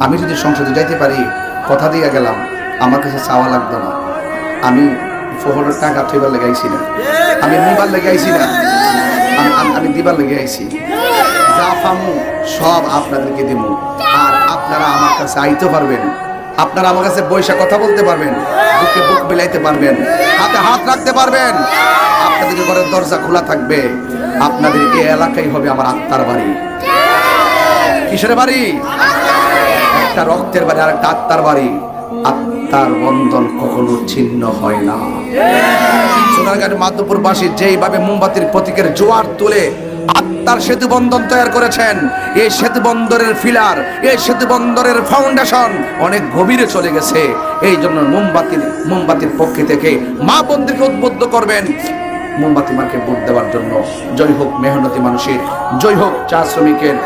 আমি যদি সংসদে যাইতে পারি, কথা দিয়ে গেলাম, আমার কাছে চাওয়া লাগতো না। আমি ফোহরের টাকা থইবার লেগে আইছি না, আমি নিবার লেগে আইছি না, আমি দিবার লেগে আইছি। যা পামু সব আপনাদেরকে দিব, আর আপনারা আমার কাছে আইতে পারবেন, আপনারা আমার কাছে বৈশা কথা বলতে পারবেন, বুকে বুক বিলাইতে পারবেন, হাতে হাত রাখতে পারবেন। আপনাদের ঘরের দরজা খোলা থাকবে। আপনাদের এই এলাকাই হবে আমার আত্মার বাড়ি। কিসের বাড়ি? একটা রক্তের বাড়ি আর একটা আত্মার বাড়ি। আত্মার বন্ধন কখনো ছিন্ন হয় না। সোনারগাঁয়ের মাধবপুরবাসী যেইভাবে মোমবাতির প্রতীকের জোয়ার তুলে আত্মার সেতু বন্ধন তৈরি করেছেন, এই সেতু বন্দরের ফিলার, এই সেতু বন্দরের ফাউন্ডেশন অনেক গভীরে চলে গেছে। এই জন্য মোমবাতির পক্ষ থেকে মা বোনদেরকে উদ্বুদ্ধ করবেন মোমবাতি মার্কে ভোট দেওয়ার জন্য। জয় হোক মেহনতি মানুষের, জয় হোক চা শ্রমিকের,